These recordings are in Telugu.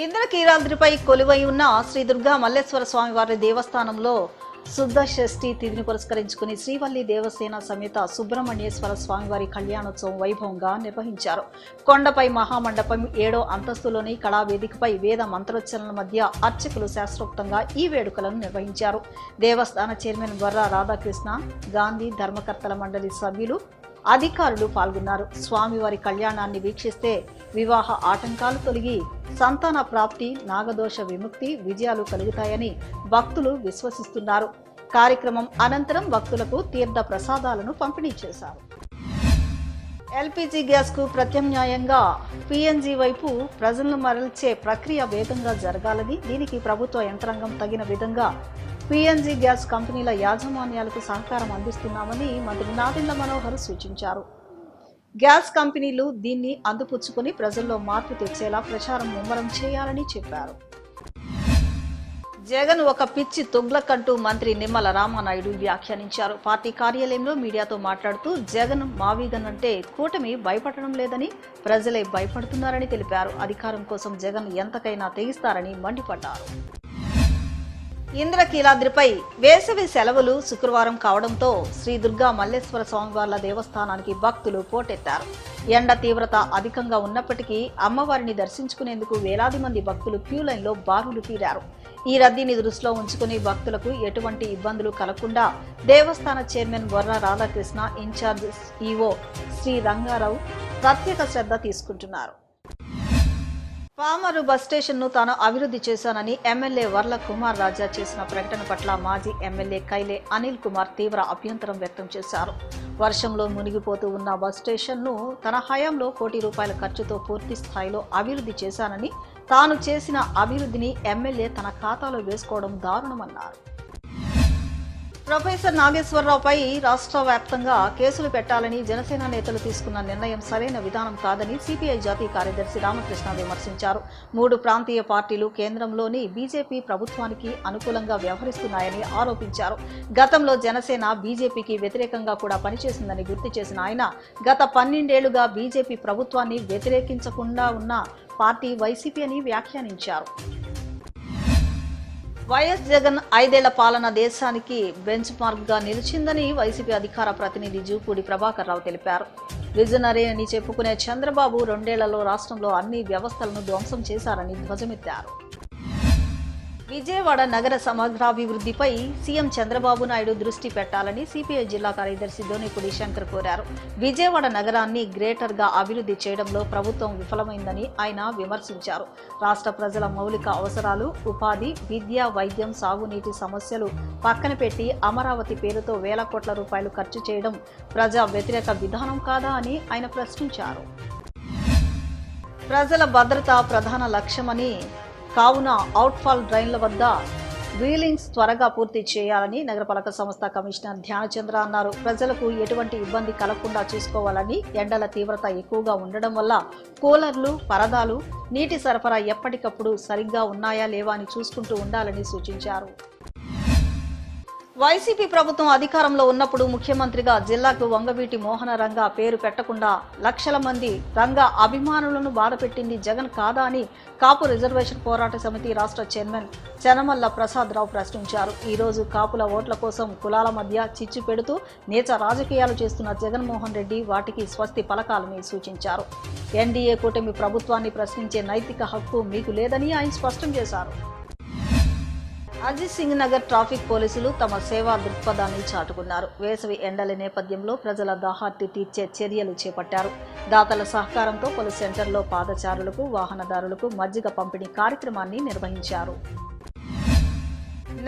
ఇంద్రకీలాద్రిపై కొలువై ఉన్న శ్రీ దుర్గా మల్లేశ్వర స్వామివారి దేవస్థానంలో శుద్ధ షష్ఠి తిథిని పురస్కరించుకుని శ్రీవల్లి దేవసేన సమేత సుబ్రహ్మణ్యేశ్వర స్వామివారి కళ్యాణోత్సవం వైభవంగా నిర్వహించారు. కొండపై మహామండపం 7వ అంతస్తులోని కళావేదికపై వేద మంత్రోచ్చరణల మధ్య అర్చకులు శాస్త్రోక్తంగా ఈ వేడుకలను నిర్వహించారు. దేవస్థాన చైర్మన్ వర్ర రాధాకృష్ణ, గాంధీ ధర్మకర్తల మండలి సభ్యులు, అధికారులు పాల్గొన్నారు. స్వామివారి కళ్యాణాన్ని వీక్షిస్తే వివాహ ఆటంకాలు తొలగి సంతాన ప్రాప్తి, నాగదోష విముక్తి, విజయాలు కలుగుతాయని భక్తులు విశ్వసిస్తున్నారు. కార్యక్రమం అనంతరం భక్తులకు తీర్థ ప్రసాదాలను పంపిణీ చేశారు. ఎల్పీజీ గ్యాస్ కు ప్రత్యామ్నాయంగా పీఎన్జీ వైపు ప్రజలను మరల్చే ప్రక్రియ వేగంగా జరగాలని, దీనికి ప్రభుత్వ యంత్రాంగం తగిన విధంగా పీఎన్జీ గ్యాస్ కంపెనీల యాజమాన్యాలకు సహకారం అందిస్తున్నామని మంత్రి నాదెండ్ల మనోహర్ సూచించారు. గ్యాస్ కంపెనీలు దీన్ని అందిపుచ్చుకుని ప్రజల్లో మార్పు తెచ్చేలా ప్రచారం ముమ్మరం చేయాలని చెప్పారు. జగన్ ఒక పిచ్చి తుగ్లక్ అంటూ మంత్రి నిమ్మల రామానాయుడు వ్యాఖ్యానించారు. పార్టీ కార్యాలయంలో మీడియాతో మాట్లాడుతూ జగన్ మావీగన్ అంటే కూటమి భయపడడం లేదని, ప్రజలే భయపడుతున్నారని తెలిపారు. అధికారం కోసం జగన్ ఎంతకైనా తెగిస్తారని మండిపడ్డారు. ఇంద్రకీలాద్రిపై వేసవి సెలవులు శుక్రవారం కావడంతో శ్రీ దుర్గా మల్లేశ్వర స్వామివార్ల దేవస్థానానికి భక్తులు పోటెత్తారు. ఎండ తీవ్రత అధికంగా ఉన్నప్పటికీ అమ్మవారిని దర్శించుకునేందుకు వేలాది మంది భక్తులు క్యూ లైన్లో బారులు తీరారు. ఈ రద్దీని దృష్టిలో ఉంచుకుని భక్తులకు ఎటువంటి ఇబ్బందులు కలగకుండా దేవస్థాన chairman Varra Radhakrishna, in charge EO Shri Rangarao ప్రత్యేక శ్రద్ధ తీసుకుంటున్నారు. పామరు బస్ స్టేషన్ ను తాను అభివృద్ధి చేశానని ఎమ్మెల్యే వర్ల కుమార్ రాజా చేసిన ప్రకటన పట్ల మాజీ ఎమ్మెల్యే కైలే అనిల్ కుమార్ తీవ్ర అభ్యంతరం వ్యక్తం చేశారు. వర్షంలో మునిగిపోతూ ఉన్న బస్ స్టేషన్ ను తన హయాంలో ₹1 కోట్ల ఖర్చుతో పూర్తి స్థాయిలో అభివృద్ధి చేశానని, తాను చేసిన అభివృద్ధిని ఎమ్మెల్యే తన ఖాతాలో వేసుకోవడం దారుణమన్నారు. ప్రొఫెసర్ నాగేశ్వరరావుపై రాష్ట్ర వ్యాప్తంగా కేసులు పెట్టాలని జనసేన నేతలు తీసుకున్న నిర్ణయం సరైన విధానం కాదని సిపిఐ జాతీయ కార్యదర్శి రామకృష్ణ విమర్శించారు. 3 ప్రాంతీయ పార్టీలు కేంద్రంలోని బీజేపీ ప్రభుత్వానికి అనుకూలంగా వ్యవహరిస్తున్నాయని ఆరోపించారు. గతంలో జనసేన బీజేపీకి వ్యతిరేకంగా కూడా పనిచేసిందని గుర్తు చేసిన ఆయన, గత 12 ఏళ్లుగా బీజేపీ ప్రభుత్వాన్ని వ్యతిరేకించకుండా ఉన్న పార్టీ వైసీపీ అని వ్యాఖ్యానించారు. వైఎస్ జగన్ 5 ఏళ్ల పాలన దేశానికి బెంచ్ మార్క్ గా నిలిచిందని వైసీపీ అధికార ప్రతినిధి జూపూడి ప్రభాకర్ రావు తెలిపారు. విజనరీ అని చెప్పుకునే చంద్రబాబు 2 ఏళ్లలో రాష్ట్రంలో అన్ని వ్యవస్థలను ధ్వంసం చేశారని ధ్వజమెత్తారు. విజయవాడ నగర సమగ్రాభివృద్ధిపై సీఎం చంద్రబాబు నాయుడు దృష్టి పెట్టాలని సిపిఐ జిల్లా కార్యదర్శి దోనిపూడి శంకర్ కోరారు. విజయవాడ నగరాన్ని గ్రేటర్ గా అభివృద్ధి చేయడంలో ప్రభుత్వం విఫలమైందని ఆయన విమర్శించారు. రాష్ట్ర ప్రజల మౌలిక అవసరాలు, ఉపాధి, విద్య, వైద్యం, సాగునీటి సమస్యలు పక్కన పెట్టి అమరావతి పేరుతో వేల కోట్ల రూపాయలు ఖర్చు చేయడం ప్రజా వ్యతిరేక విధానం కాదా అని ఆయన ప్రశ్నించారు. ప్రజల భద్రత ప్రధాన లక్ష్యమని, కావున అవుట్ఫాల్ డ్రైన్ల వద్ద వీలింగ్స్ త్వరగా పూర్తి చేయాలని నగరపాలక సంస్థ కమిషనర్ ధ్యానచంద్ర అన్నారు. ప్రజలకు ఎటువంటి ఇబ్బంది కలగకుండా చూసుకోవాలని, ఎండల తీవ్రత ఎక్కువగా ఉండడం వల్ల కూలర్లు, పరదాలు, నీటి సరఫరా ఎప్పటికప్పుడు సరిగ్గా ఉన్నాయా లేవా అని చూసుకుంటూ ఉండాలని సూచించారు. వైసీపీ ప్రభుత్వం అధికారంలో ఉన్నప్పుడు ముఖ్యమంత్రిగా జిల్లాకు వంగవీటి మోహన రంగా పేరు పెట్టకుండా లక్షల మంది రంగా అభిమానులను బాధపెట్టింది జగన్ కాదా అని కాపు రిజర్వేషన్ పోరాట సమితి రాష్ట్ర చైర్మన్ చెనమల్ల ప్రసాద్ రావు ప్రశ్నించారు. ఈ రోజు కాపుల ఓట్ల కోసం కులాల మధ్య చిచ్చు పెడుతూ నీచ రాజకీయాలు చేస్తున్న జగన్మోహన్ రెడ్డి వాటికి స్వస్తి పలకాలని సూచించారు. ఎన్డీఏ కూటమి ప్రభుత్వాన్ని ప్రశ్నించే నైతిక హక్కు మీకు లేదని ఆయన స్పష్టం చేశారు. అజిత్ సింగ్ నగర్ ట్రాఫిక్ పోలీసులు తమ సేవా దృక్పథాన్ని చాటుకున్నారు. వేసవి ఎండల నేపథ్యంలో ప్రజల దాహార్తి తీర్చే చర్యలు చేపట్టారు. దాతల సహకారంతో పలు సెంటర్లో పాదచారులకు, వాహనదారులకు మజ్జిగ పంపిణీ కార్యక్రమాన్ని నిర్వహించారు.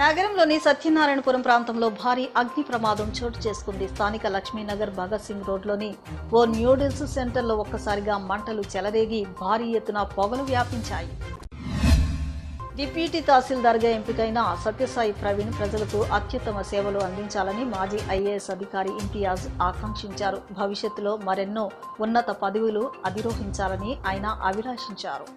నగరంలోని సత్యనారాయణపురం ప్రాంతంలో భారీ అగ్ని ప్రమాదం చోటు చేసుకుంది. స్థానిక లక్ష్మీనగర్ భగత్ సింగ్ రోడ్లోని ఓ న్యూడిల్స్ సెంటర్లో ఒక్కసారిగా మంటలు చెలరేగి భారీ ఎత్తున పొగలు వ్యాపించాయి. డిప్యూటీ తహసీల్దార్గా ఎంపికైన సత్యసాయి ప్రవీణ్ ప్రజలకు అత్యుత్తమ సేవలు అందించాలని మాజీ ఐఏఎస్ అధికారి ఇంతియాజ్ ఆకాంక్షించారు. భవిష్యత్తులో మరెన్నో ఉన్నత పదవులు అధిరోహించాలని ఆయన అభిలాషించారు.